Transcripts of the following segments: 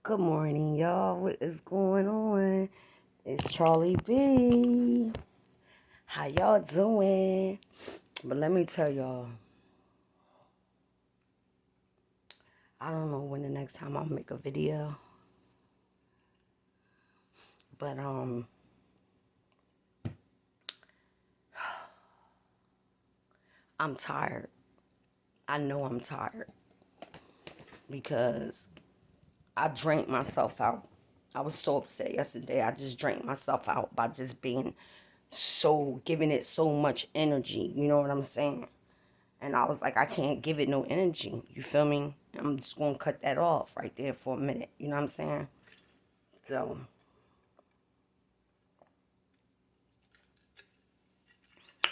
Good morning, y'all. What is going on? It's Charlie B. How y'all doing? But let me tell y'all, I don't know when the next time I'll make a video, but I'm tired. I know I'm tired because I drank myself out. I was so upset yesterday. I just drank myself out by just being giving it so much energy. You know what I'm saying? And I was like, I can't give it no energy. You feel me? I'm just going to cut that off right there for a minute. You know what I'm saying? So,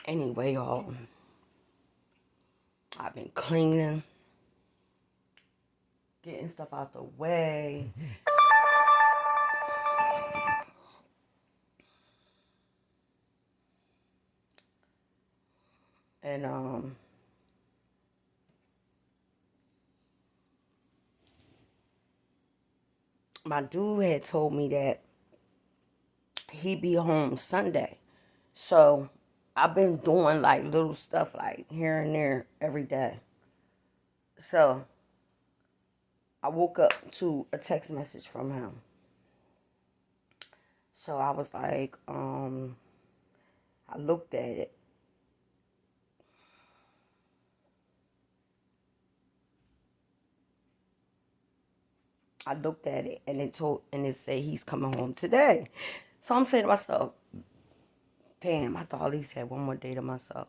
anyway, y'all, I've been cleaning, getting stuff out the way. And, my dude had told me that he'd be home Sunday. So, I've been doing like little stuff like here and there every day. So, I woke up to a text message from him. So I was like, I looked at it. And it said he's coming home today. So I'm saying to myself, damn, I thought at least had one more day to myself.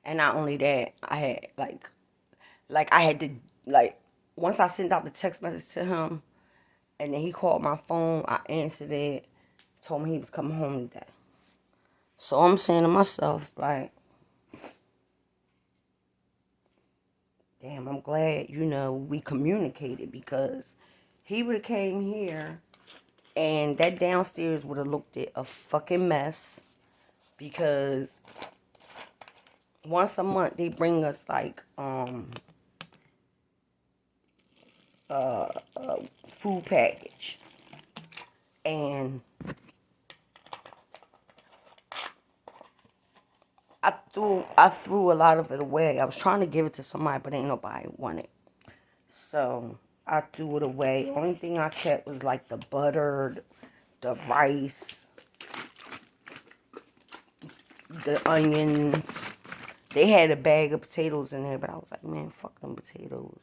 And not only that, I had I had to once I sent out the text message to him and then he called my phone, I answered it, told me he was coming home today. So I'm saying to myself, like, damn, I'm glad, we communicated because he would have came here and that downstairs would have looked at a fucking mess because once a month they bring us like a food package, and I threw a lot of it away. I was trying to give it to somebody, but ain't nobody want it, so I threw it away. Only thing I kept was like the butter, the rice, the onions. They had a bag of potatoes in there, but I was like, man, fuck them potatoes.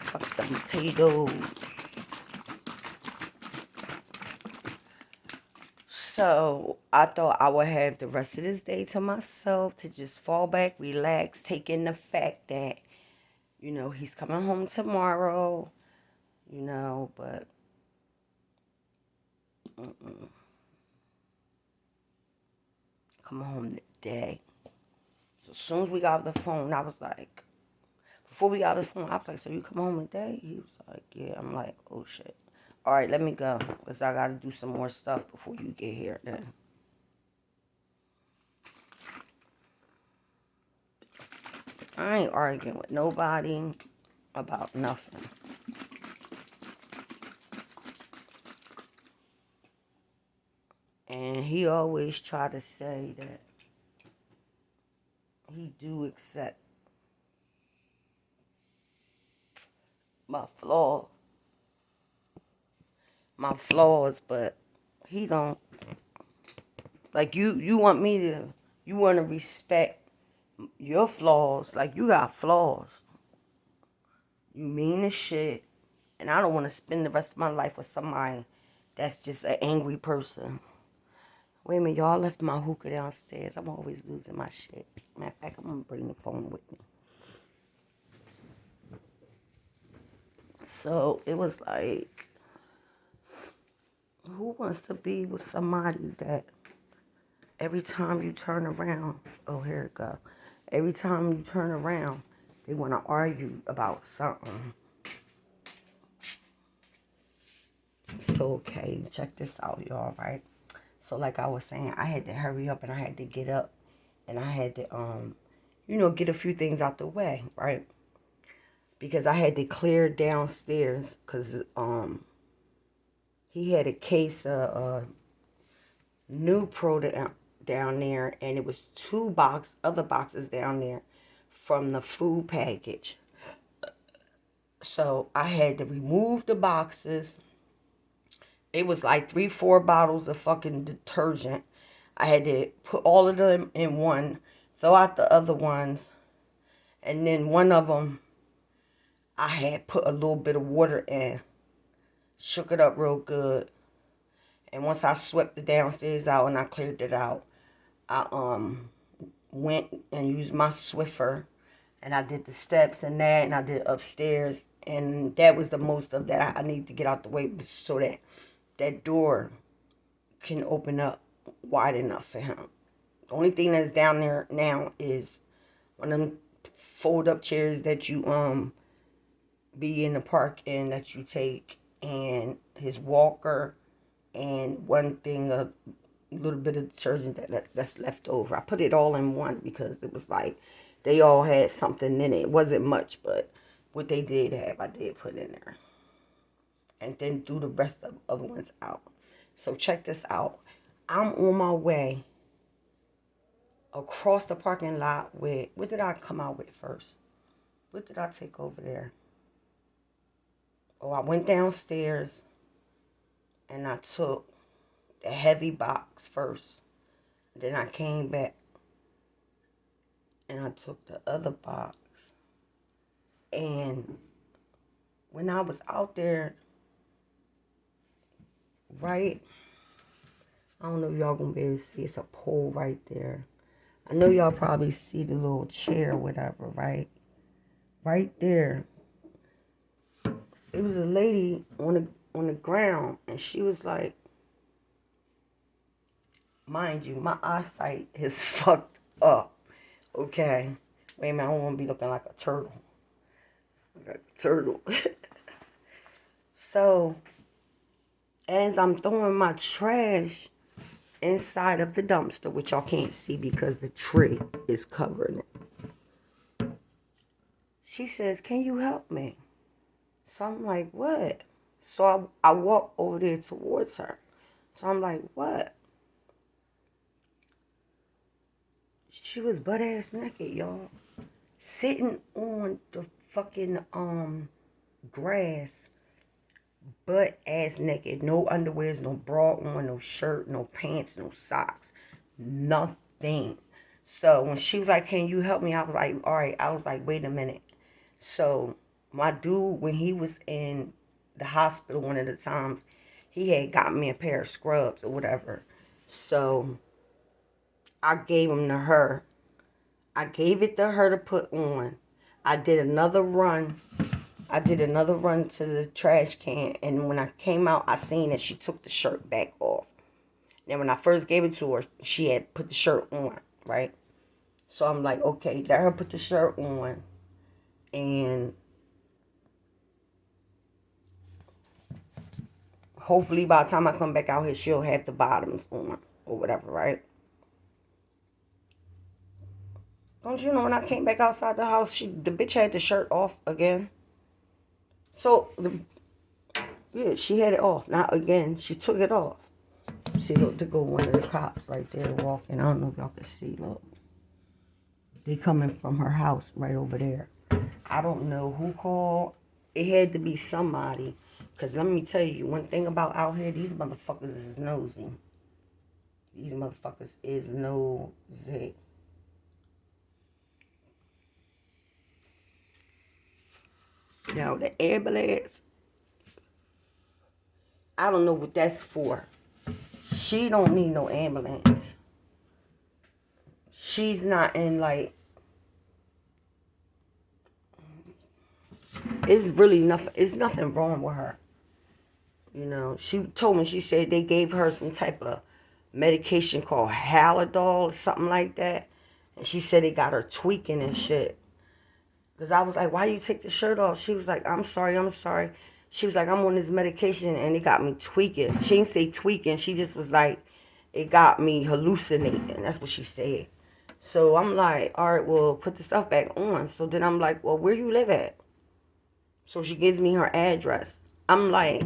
Fuck them potatoes. So I thought I would have the rest of this day to myself to just fall back, relax, take in the fact that, he's coming home tomorrow, but coming home today. So as soon as we got off the phone, I was like, before we got off the phone, I was like, so you come home today? He was like, yeah. I'm like, oh shit. All right, let me go because I got to do some more stuff before you get here then. I ain't arguing with nobody about nothing. And he always try to say that he do accept my flaws, but he don't. Like you want me to, you want to respect your flaws. Like you got flaws. You mean as shit, and I don't want to spend the rest of my life with somebody that's just an angry person. Wait a minute, y'all left my hookah downstairs. I'm always losing my shit. Matter of fact, I'm gonna bring the phone with me. So it was like, who wants to be with somebody that every time you turn around, oh, here it go. Every time you turn around, they want to argue about something. So, okay, check this out, y'all, right? So, like I was saying, I had to hurry up and I had to get up and I had to, get a few things out the way, right? because I had to clear downstairs because he had a case of Newpro down there, and it was two other boxes down there from the food package. So I had to remove the boxes. It was like 3, 4 bottles of fucking detergent. I had to put all of them in one, throw out the other ones, and then one of them I had put a little bit of water in, shook it up real good, and once I swept the downstairs out and I cleared it out, I went and used my Swiffer, and I did the steps and that, and I did upstairs, and that was the most of that I need to get out the way so that that door can open up wide enough for him. The only thing that's down there now is one of them fold up chairs that you be in the park in that you take, and his walker, and one thing a little bit of detergent that's left over. I put it all in one because it was like they all had something in it. It wasn't much, but what they did have, I did put in there. And then threw the rest of the other ones out. So check this out. I'm on my way across the parking lot with, what did I come out with first? What did I take over there? Oh, I went downstairs and I took the heavy box first. Then I came back and I took the other box. And when I was out there, right, I don't know if y'all gonna be able to see, it's a pole right there. I know y'all probably see the little chair or whatever, right? Right there. It was a lady on the ground, and she was like, mind you, my eyesight is fucked up. Okay. Wait a minute, I don't want to be looking like a turtle. Like a turtle. So, as I'm throwing my trash inside of the dumpster, which y'all can't see because the tree is covering it, she says, "Can you help me?" So I'm like, "What?" So I walk over there towards her. So I'm like, "What?" She was butt ass naked, y'all. Sitting on the fucking grass, butt ass naked. No underwears, no bra on, no shirt, no pants, no socks. Nothing. So when she was like, "Can you help me?" I was like, all right. I was like, wait a minute. So my dude, when he was in the hospital one of the times, he had got me a pair of scrubs or whatever. So I gave them to her. I gave it to her to put on. I did another run. To the trash can. And when I came out, I seen that she took the shirt back off. Now, when I first gave it to her, she had put the shirt on, right? So I'm like, okay, let her put the shirt on. And hopefully by the time I come back out here, she'll have the bottoms on or whatever, right? Don't you know when I came back outside the house, the bitch had the shirt off again. So, yeah, she had it off. Now, again, she took it off. See, look, there go one of the cops right there walking. I don't know if y'all can see, look. They coming from her house right over there. I don't know who called. It had to be somebody. Because let me tell you, one thing about out here, these motherfuckers is nosy. These motherfuckers is nosy. Now, the ambulance, I don't know what that's for. She don't need no ambulance. She's not in, like, it's really nothing. It's nothing wrong with her. You know, she told me, she said they gave her some type of medication called Halidol or something like that. And she said it got her tweaking and shit. Because I was like, why you take the shirt off? She was like, I'm sorry. She was like, I'm on this medication and it got me tweaking. She didn't say tweaking. She just was like, it got me hallucinating. That's what she said. So I'm like, all right, well, put the stuff back on. So then I'm like, well, where you live at? So she gives me her address. I'm like,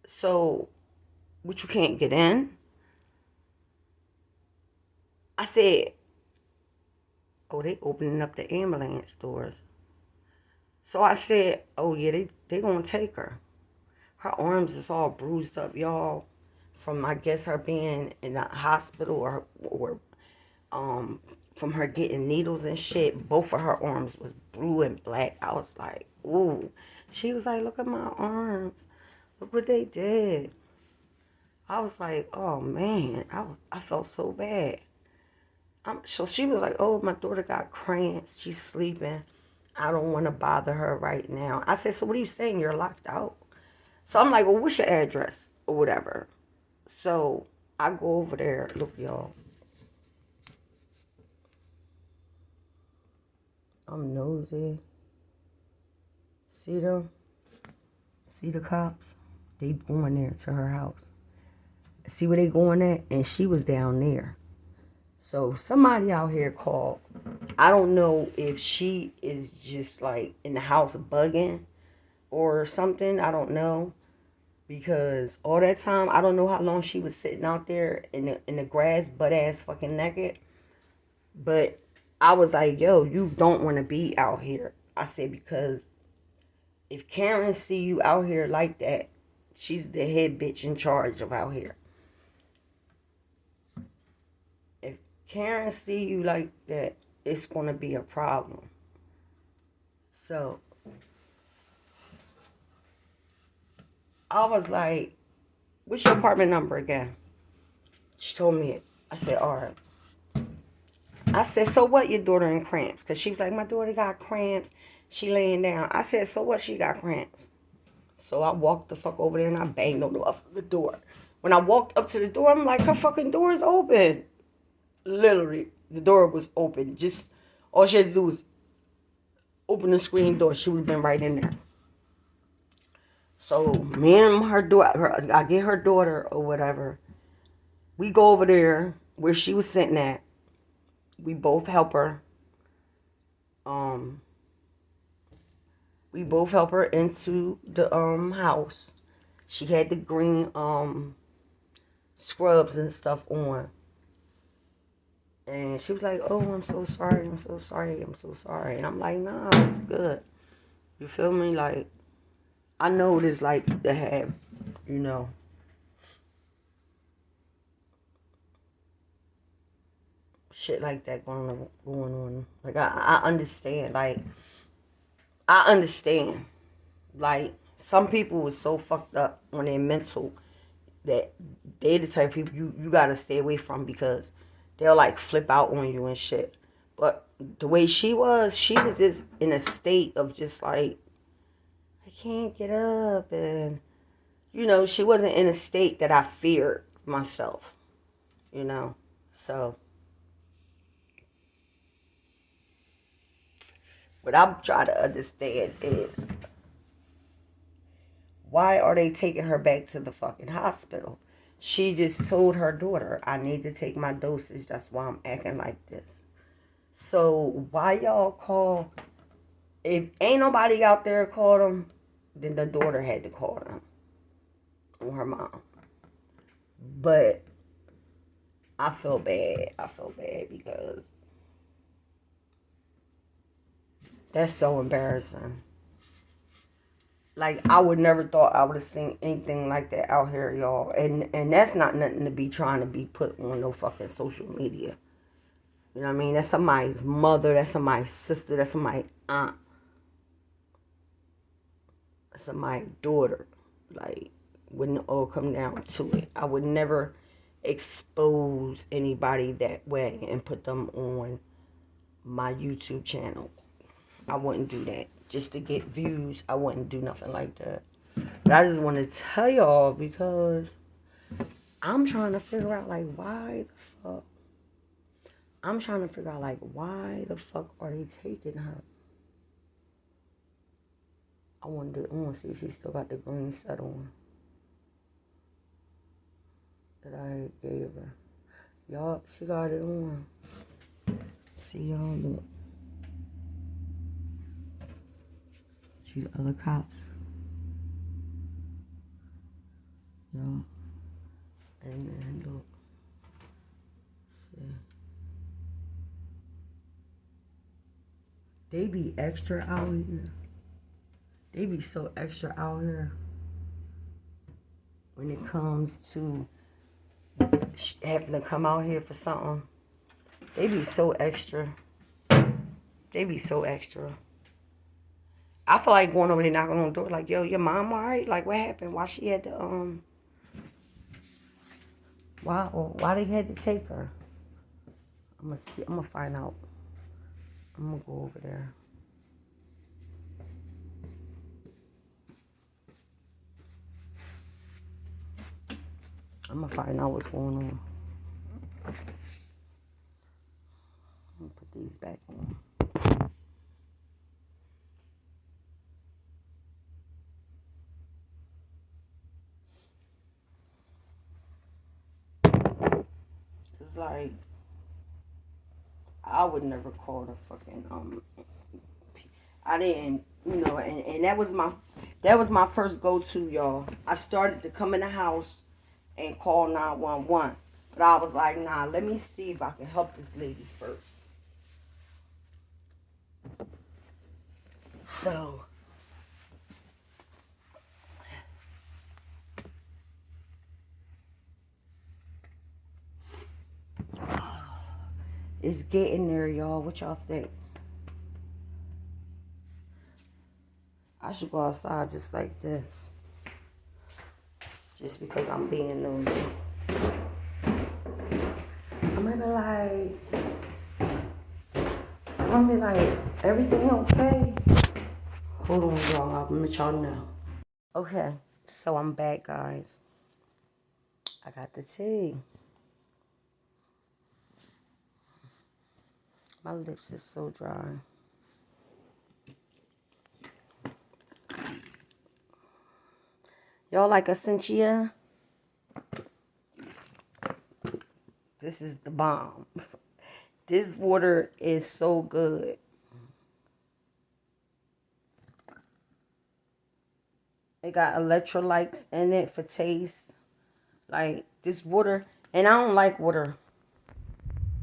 so, what, you can't get in? I said, oh, they opening up the ambulance doors. So I said, oh yeah, they gonna take her. Her arms is all bruised up, y'all, from, I guess, her being in the hospital, or from her getting needles and shit. Both of her arms was blue and black. I was like, ooh. She was like, look at my arms. Look what they did. I was like, oh man, I felt so bad. So she was like, oh, my daughter got cramps. She's sleeping. I don't want to bother her right now. I said, so what are you saying? You're locked out? So I'm like, well, what's your address or whatever? So I go over there. Look, y'all. I'm nosy. See them? See the cops? They going there to her house. See where they going at? And she was down there. So somebody out here called. I don't know if she is just like in the house bugging or something. I don't know. Because all that time, I don't know how long she was sitting out there in the grass, butt ass fucking naked. But I was like, yo, you don't want to be out here. I said, because if Karen see you out here like that, she's the head bitch in charge of out here. If Karen see you like that, it's going to be a problem. So I was like, what's your apartment number again? She told me it. I said, all right. I said, so what, your daughter in cramps? Because she was like, my daughter got cramps. She laying down. I said, so what, she got cramps? So I walked the fuck over there and I banged on the door. When I walked up to the door, I'm like, her fucking door is open. Literally, the door was open. Just, all she had to do was open the screen door. She would have been right in there. So me and her daughter, I get her daughter or whatever. We go over there where she was sitting at. We both help her. We both help her into the house. She had the green scrubs and stuff on. And she was like, oh, I'm so sorry, I'm so sorry, I'm so sorry. And I'm like, nah, it's good. You feel me? Like, I know what it's like to have, you know, shit like that going on. Like, I understand. Like, I understand. Like, some people is so fucked up on their mental that they the type of people you gotta stay away from, because they'll like flip out on you and shit. But the way she was just in a state of just like, I can't get up, and you know, she wasn't in a state that I feared myself, you know. So what I'm trying to understand is, why are they taking her back to the fucking hospital? She just told her daughter, I need to take my dosage. That's why I'm acting like this. So why y'all call? If ain't nobody out there called them, then the daughter had to call them on her mom. But I feel bad. I feel bad because that's so embarrassing. Like, I would never thought I would have seen anything like that out here, y'all. And that's not nothing to be trying to be put on no fucking social media. You know what I mean? That's somebody's mother. That's somebody's sister. That's somebody's aunt. That's somebody's daughter. Like, when it all come down to it, I would never expose anybody that way and put them on my YouTube channel. I wouldn't do that. Just to get views, I wouldn't do nothing like that. But I just want to tell y'all, because I'm trying to figure out, like, why the fuck? I'm trying to figure out, like, why the fuck are they taking her? I want to see if she still got the green set on that I gave her. Y'all, she got it on. See, y'all, look. See the other cops. Y'all. And then look. See. They be extra out here. They be so extra out here when it comes to having to come out here for something. They be so extra. They be so extra. I feel like going over there knocking on the door like, yo, your mom alright? Like, what happened? Why she had to, why they had to take her? I'm gonna see, I'm gonna find out. I'm gonna go over there. I'm gonna find out what's going on. I'm gonna put these back on. It's like, I would never call the fucking, I didn't, and that was my first go-to, y'all. I started to come in the house and call 911. But I was like, nah, let me see if I can help this lady first. So, it's getting there, y'all. What y'all think? I should go outside just like this. Just because I'm being nosy. I'm gonna be like, everything okay? Hold on, y'all. I'll let y'all know. Okay, so I'm back, guys. I got the tea. My lips is so dry. Y'all like Essentia? This is the bomb. This water is so good. It got electrolytes in it for taste. Like this water, and I don't like water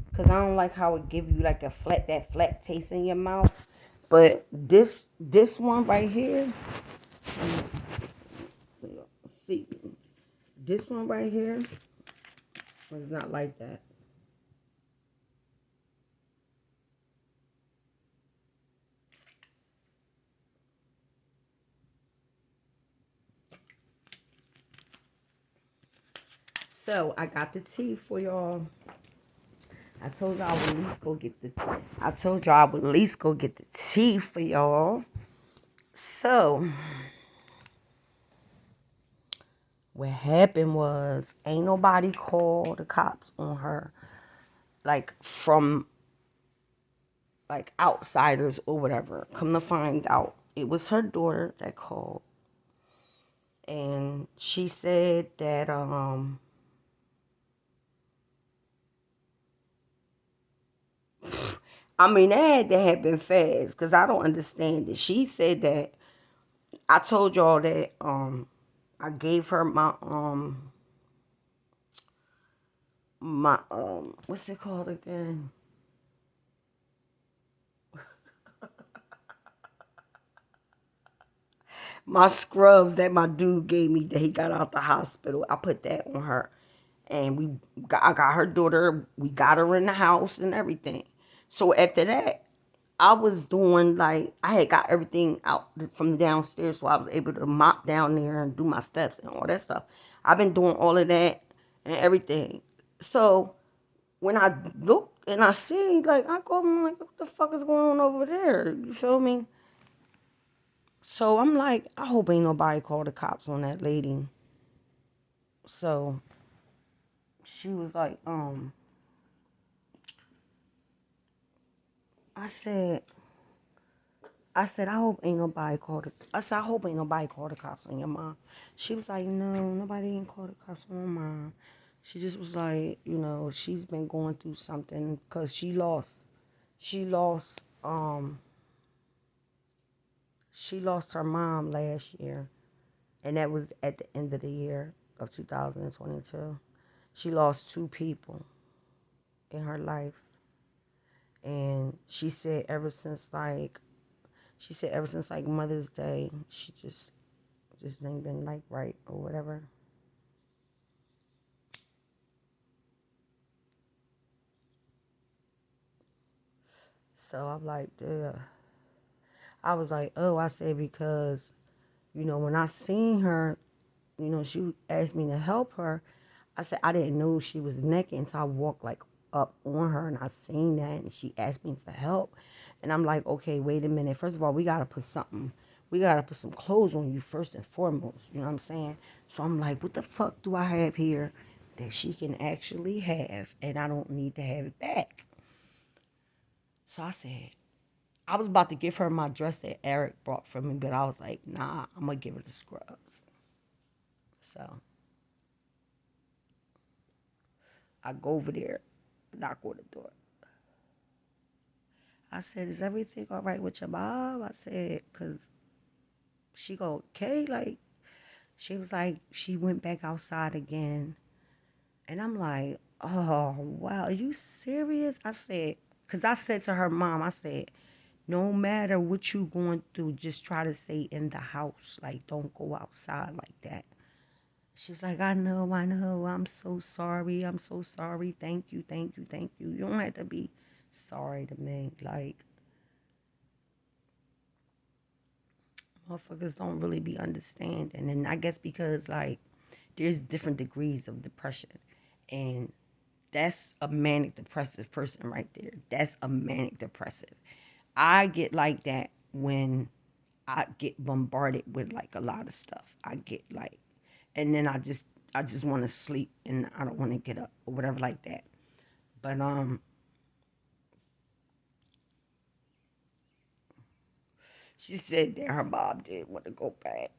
because I don't like how it give you like that flat taste in your mouth. But this one right here, see, this one right here was not like that. So I got the tea for y'all. I told y'all I would at least go get the tea for y'all. So what happened was ain't nobody called the cops on her, like from like outsiders or whatever. Come to find out, it was her daughter that called, and she said that I mean, that had to happen fast because I don't understand it. She said that I told y'all that I gave her my what's it called again? My scrubs that my dude gave me that he got out the hospital. I put that on her, and I got her daughter. We got her in the house and everything. So after that, I was doing like I had got everything out from the downstairs, so I was able to mop down there and do my steps and all that stuff. I've been doing all of that and everything. So when I look and I see, like, I go, I'm like, what the fuck is going on over there? You feel me? So I'm like, I hope ain't nobody called the cops on that lady. So she was like, I said, I hope ain't nobody called I hope ain't nobody called the cops on your mom. She was like, no, nobody ain't called the cops on my mom. She just was like, she's been going through something because she lost She lost her mom last year, and that was at the end of the year of 2022. She lost two people in her life, and she said ever since like Mother's Day, she just ain't been like right or whatever. So I'm like, duh. I was like, oh, I said because when I seen her, she asked me to help her. I said I didn't know she was naked, and so I walked like up on her, and I seen that, and she asked me for help, and I'm like, okay, wait a minute. First of all, we gotta put some clothes on you first and foremost. You know what I'm saying? So I'm like, what the fuck do I have here that she can actually have, and I don't need to have it back? So I said, I was about to give her my dress that Eric brought for me, but I was like, nah, I'm gonna give her the scrubs. So I go over there, knock on the door. I said, is everything all right with your mom? I said, because she go, okay. Like, she was like, she went back outside again. And I'm like, oh, wow, are you serious? I said, because I said to her mom, I said, no matter what you going through, just try to stay in the house. Like, don't go outside like that. She was like, I know, I know. I'm so sorry. I'm so sorry. Thank you, thank you, thank you. You don't have to be sorry to me. Like, motherfuckers don't really be understanding. And I guess because, like, there's different degrees of depression. And that's a manic depressive person right there. That's a manic depressive. I get like that when I get bombarded with like a lot of stuff. I get like, and then I just want to sleep and I don't want to get up or whatever like that. But she said that her mom didn't want to go back.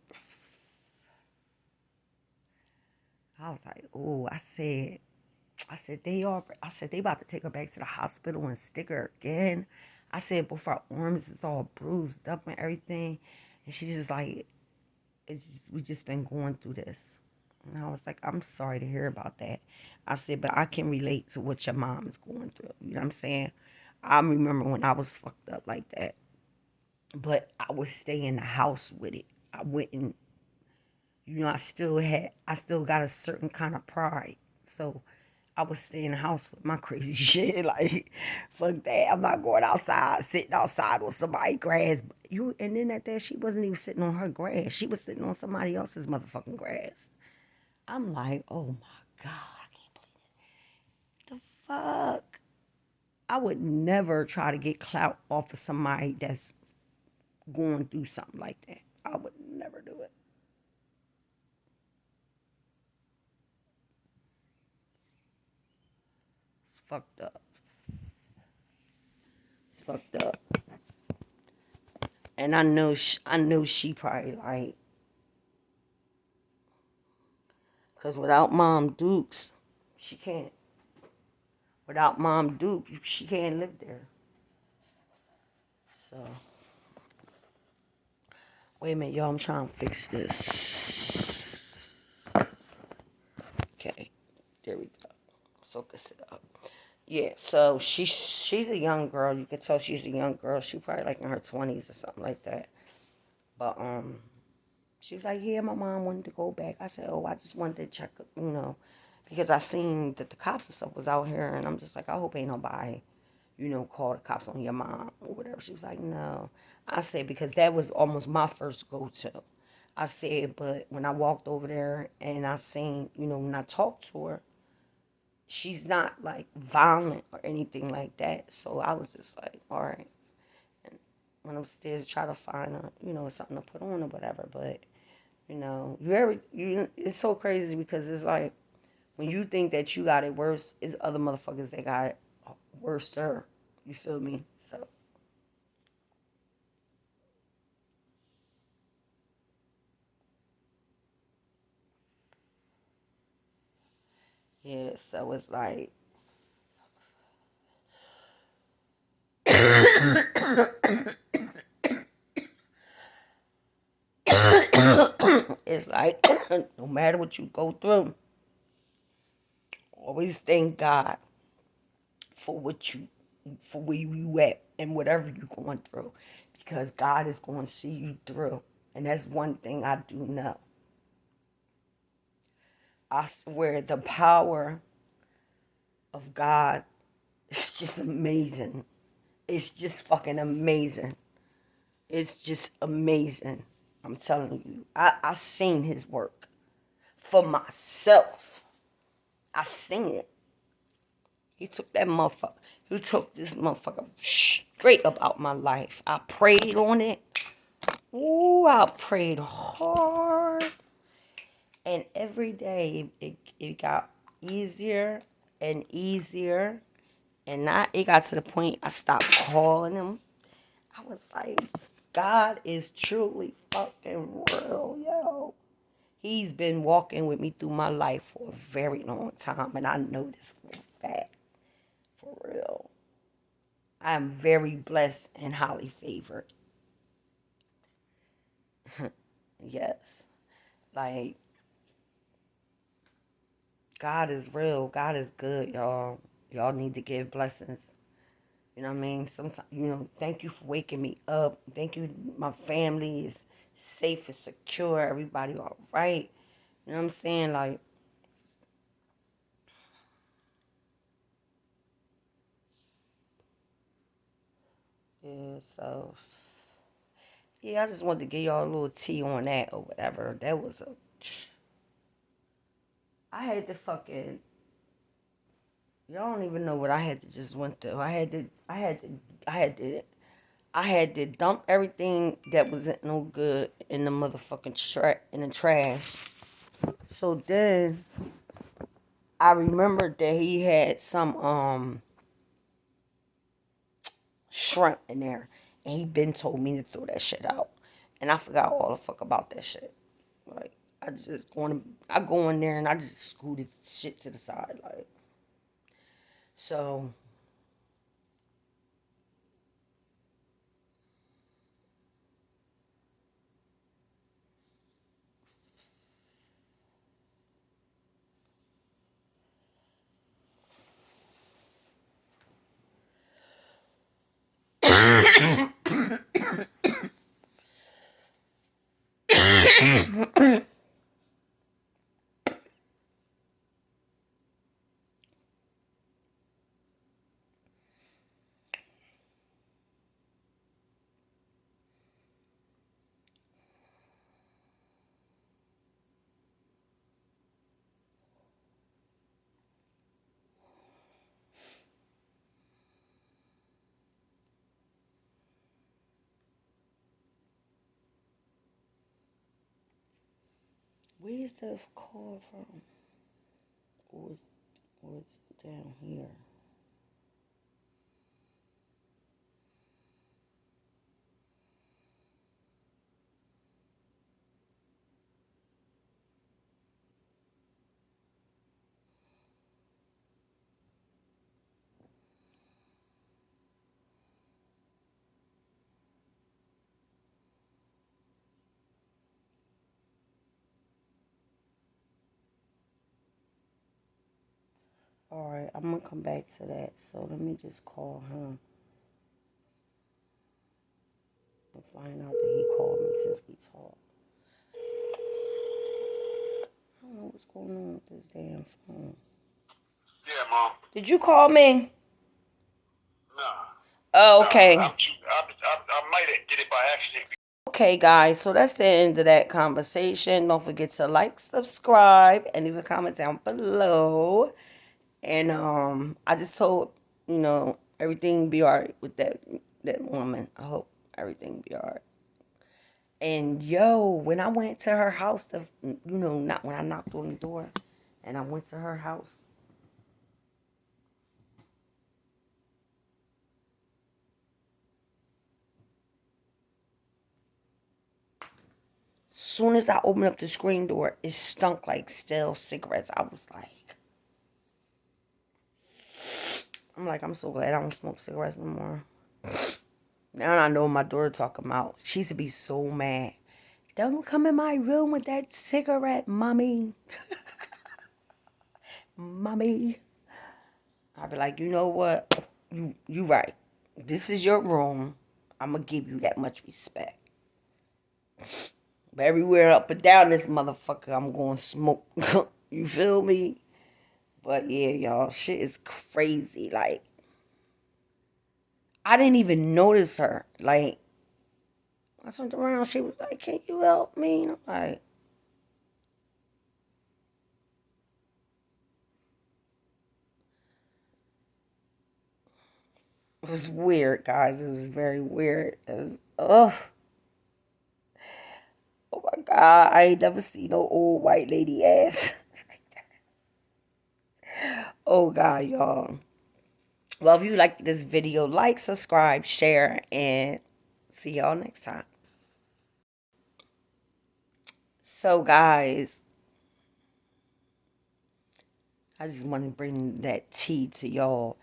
I was like, oh, I said they about to take her back to the hospital and stick her again. I said both her arms is all bruised up and everything, and she's just like, we just been going through this. And I was like, I'm sorry to hear about that. I said, but I can relate to what your mom is going through. You know what I'm saying? I remember when I was fucked up like that, but I would stay in the house with it. I wouldn't, I still got a certain kind of pride. So I would stay in the house with my crazy shit. Like, fuck that. I'm not going outside, sitting outside on somebody's grass. And then at that, she wasn't even sitting on her grass. She was sitting on somebody else's motherfucking grass. I'm like, oh my God, I can't believe it. The fuck? I would never try to get clout off of somebody that's going through something like that. I would never do it. It's fucked up. It's fucked up. And I know she probably like, cause without Mom Dukes, she can't. Without Mom Duke, she can't live there. So, wait a minute, y'all. I'm trying to fix this. Okay, there we go. So can sit up. Yeah, so she's a young girl. You can tell she's a young girl. She probably like in her 20s or something like that. But she was like, yeah, my mom wanted to go back. I said, oh, I just wanted to check, because I seen that the cops and stuff was out here, and I'm just like, I hope ain't nobody, call the cops on your mom or whatever. She was like, no. I said, because that was almost my first go-to. I said, but when I walked over there and I seen, when I talked to her, she's not like violent or anything like that. So I was just like, all right. And went upstairs to try to find her, something to put on or whatever. But it's so crazy because it's like when you think that you got it worse, it's other motherfuckers that got it worse, sir. You feel me? So yeah, so it's like it's like, no matter what you go through, always thank God for for where you at and whatever you're going through, because God is going to see you through. And that's one thing I do know. I swear the power of God is just amazing. It's just fucking amazing. It's just amazing. I'm telling you. I seen his work for myself. I seen it. He took that motherfucker. He took this motherfucker straight up out my life. I prayed on it. Ooh, I prayed hard. And every day it got easier and easier. And now it got to the point I stopped calling him. I was like, God is truly fucking real, yo. He's been walking with me through my life for a very long time. And I know this for a fact. For real. I am very blessed and highly favored. Yes. Like, God is real. God is good, y'all. Y'all need to give blessings. You know what I mean? Sometimes, thank you for waking me up. Thank you. My family is safe and secure. Everybody all right. You know what I'm saying? Like, yeah, so, yeah, I just wanted to give y'all a little tea on that or whatever. That was I had to fucking, y'all don't even know what I had to just went through. I had to dump everything that wasn't no good in the motherfucking in the trash. So then I remembered that he had some shrimp in there, and he been told me to throw that shit out, and I forgot all the fuck about that shit. Like, I go in there and I just scooted shit to the side, like. So where's the call from? What's down here? All right, I'm gonna come back to that. So let me just call him and find out that he called me since we talked. I don't know what's going on with this damn phone. Yeah, Mom. Did you call me? Nah. Oh, okay. I might get it by accident. Okay, guys, so that's the end of that conversation. Don't forget to like, subscribe, and leave a comment down below. And I just hope, everything be alright with that woman. I hope everything be alright. And yo, when I went to her house, not when I knocked on the door, and I went to her house. Soon as I opened up the screen door, it stunk like stale cigarettes. I was like, I'm so glad I don't smoke cigarettes no more. Now I know what my daughter talking about. She used to be so mad. Don't come in my room with that cigarette, mommy. Mommy. I'll be like, you know what? You right. This is your room. I'm going to give you that much respect. But everywhere up and down this motherfucker, I'm going to smoke. You feel me? But yeah, y'all, shit is crazy. Like, I didn't even notice her. Like, I turned around, she was like, can you help me? And I'm like, it was weird, guys. It was very weird. Ugh. Oh my God, I ain't never seen no old white lady ass. Oh God, y'all. Well, if you like this video, like, subscribe, share, and see y'all next time. So, guys, I just want to bring that tea to y'all.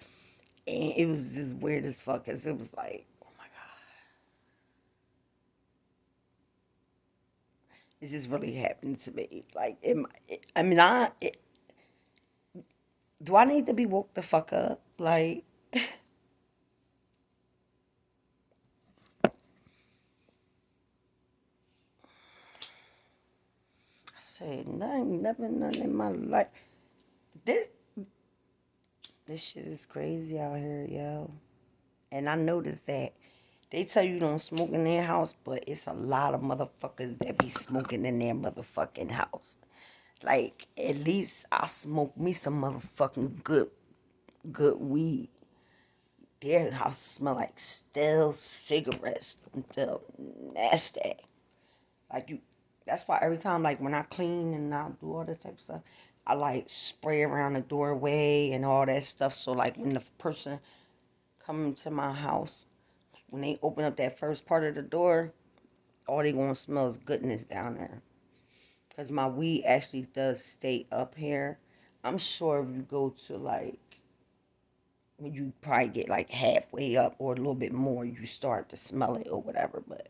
And it was just weird as fuck. Cause it was like, oh my God. This just really happened to me. Like, do I need to be woke the fuck up? Like, I said, nothing, never, nothing in my life. This, this shit is crazy out here, yo. And I noticed that they tell you don't smoke in their house, but it's a lot of motherfuckers that be smoking in their motherfucking house. Like, at least I smoke me some motherfucking good weed. Their house smell like stale cigarettes. The nasty. Like you, that's why every time, like when I clean and I do all this type of stuff, I like spray around the doorway and all that stuff. So like when the person come to my house, when they open up that first part of the door, all they gonna smell is goodness down there. Cause my weed actually does stay up here. I'm sure if you go to like, you probably get like halfway up or a little bit more, you start to smell it or whatever. But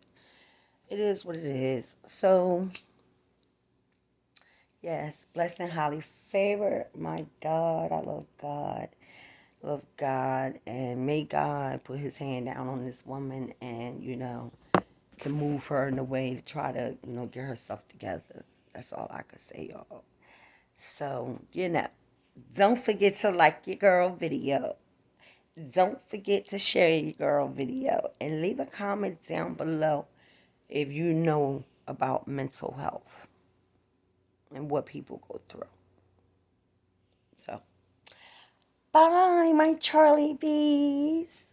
it is what it is. So yes, blessing, highly favored. My God, I love God. Love God. And may God put his hand down on this woman and, can move her in a way to try to, get herself together. That's all I could say, y'all. So, don't forget to like your girl video. Don't forget to share your girl video. And leave a comment down below if you know about mental health and what people go through. So, bye, my Charlie Bees.